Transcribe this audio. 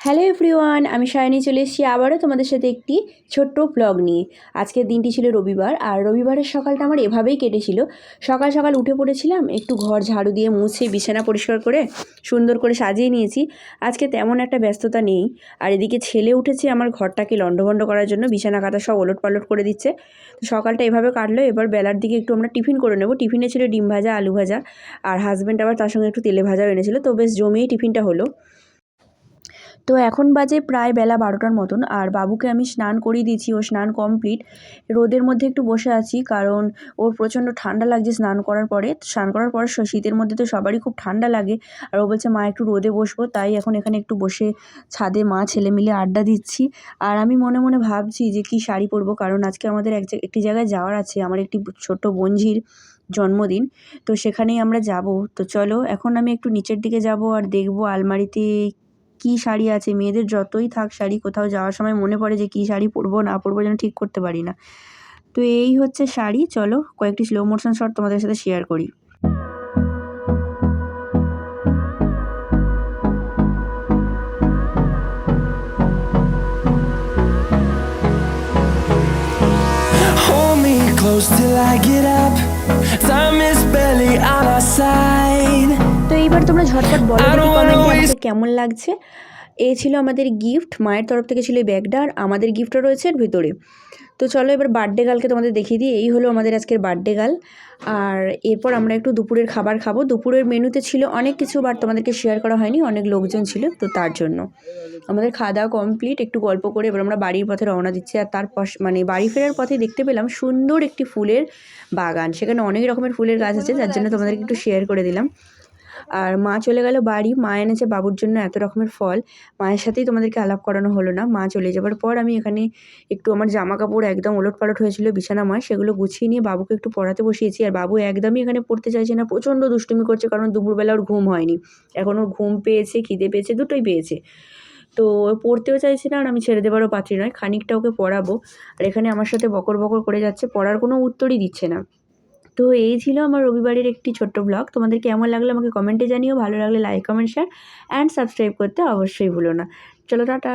Hello everyone, আমি সায়নী চলে এসেছি আবারও তোমাদের সাথে একটি ছোট্ট ব্লগ নিয়ে। আজকের দিনটি ছিল রবিবার, আর রবিবারের সকালটা আমার এভাবেই কেটেছিল। সকাল সকাল উঠে পড়েছিলাম, একটু ঘর ঝাড়ু দিয়ে মুছে বিছানা পরিষ্কার করে সুন্দর করে সাজিয়ে নিয়েছি। আজকে তেমন একটা ব্যস্ততা নেই। আর এদিকে ছেলে উঠেছে আমার ঘরটাকে লণ্ডভণ্ড করার জন্য, বিছানা কাঁথা সব ওলট পালট করে দিচ্ছে। তো সকালটা এভাবে কাটলো। এবার বেলার দিকে একটু আমরা টিফিন করে নেবো। টিফিনে ছিল ডিম ভাজা, আলু ভাজা, আর হাজব্যান্ড আবার তার সঙ্গে একটু তেলে ভাজাও এনেছিল। তো বেশ জমিয়েই টিফিনটা হলো। তো এখন বাজে প্রায় বেলা 12টার মতন, আর বাবুকে আমি স্নান করিয়ে দিয়েছি, ও স্নান কমপ্লিট। রোদের মধ্যে একটু বসে আছি, কারণ ওর প্রচণ্ড ঠান্ডা লাগছে স্নান করার পরে। শীতের মধ্যে তো সবারই খুব ঠান্ডা লাগে। আর ও বলছে মা একটু রোদে বসবো, তাই এখন এখানে একটু বসে ছাদে মা ছেলে মিলে আড্ডা দিচ্ছি। আর আমি মনে মনে ভাবছি যে কি শাড়ি পরবো, কারণ আজকে আমাদের একটি জায়গায় যাওয়ার আছে, আমার একটি ছোট্ট বোনঝির জন্মদিন। তো সেখানেই আমরা যাব। তো চলো এখন আমি একটু নিচের দিকে যাব আর দেখবো আলমারিতে কী শাড়ি আছে। মেয়েদের যতই থাক শাড়ি, কোথাও যাওয়ার সময় মনে পড়ে যে কী শাড়ি পরবো না পরবো, যেন ঠিক করতে পারি না। তো এই হচ্ছে শাড়ি। চলো কয়েকটি স্লো মোশন শট তোমাদের সাথে শেয়ার করি। Hold me close till I get up. Time is barely on our side. তো এইবার তোমরা ঝটপট বলো দেখি কমেন্টে আমাকে কেমন লাগছে। এই ছিল আমাদের গিফট, মায়ের তরফ থেকে ছিল এই ব্যাগটা, আর আমাদের গিফটও রয়েছে এর ভিতরে। তো চলো এবার বার্থডে গার্লকে তোমাদের দেখিয়ে দিই। এই হলো আমাদের আজকের বার্থডে গার্ল। আর এরপর আমরা একটু দুপুরের খাবার খাবো। দুপুরের মেনুতে ছিল অনেক কিছু, বাট তোমাদেরকে শেয়ার করা হয়নি, অনেক লোকজন ছিল, তো তার জন্য আমাদের খাওয়া দাওয়া কমপ্লিট। একটু গল্প করে এবার আমরা বাড়ির পথে রওনা দিচ্ছি। আর তার বাড়ি ফেরার পথে দেখতে পেলাম সুন্দর একটি ফুলের বাগান। সেখানে অনেক রকমের ফুলের গাছ আছে, যার জন্য তোমাদেরকে একটু শেয়ার করে দিলাম। আর মা চলে গেল বাড়ি। মা এনেছে বাবুর জন্য এত রকমের ফল। মায়ের সাথেই তোমাদেরকে আলাপ করানো হলো না। মা চলে যাবার পর আমি এখানে একটু আমার জামা কাপড় একদম ওলটপালট হয়েছিল বিছানাময়, সেগুলো গুছিয়ে নিয়ে বাবুকে একটু পড়াতে বসিয়েছি। আর বাবু একদমই এখানে পড়তে চাইছে না, প্রচণ্ড দুষ্টুমি করছে, কারণ দুপুরবেলা ওর ঘুম হয়নি। এখন ওর ঘুম পেয়েছে, খিদে পেয়েছে, দুটোই পেয়েছে। তো ও পড়তেও চাইছে না, আর আমি ছেড়ে দেবারও পাত্রী নয়। খানিকটা ওকে পড়াবো, আর এখানে আমার সাথে বকর বকর করে যাচ্ছে, পড়ার কোনো উত্তরই দিচ্ছে না। তো এই ছিল আমার রবিবারের একটি ছোট্ট ব্লগ। তোমাদের কেমন লাগলো আমাকে কমেন্টে জানিও। ভালো লাগলে like, comment, share and subscribe করতে অবশ্যই ভুলো না। চলো টাটা।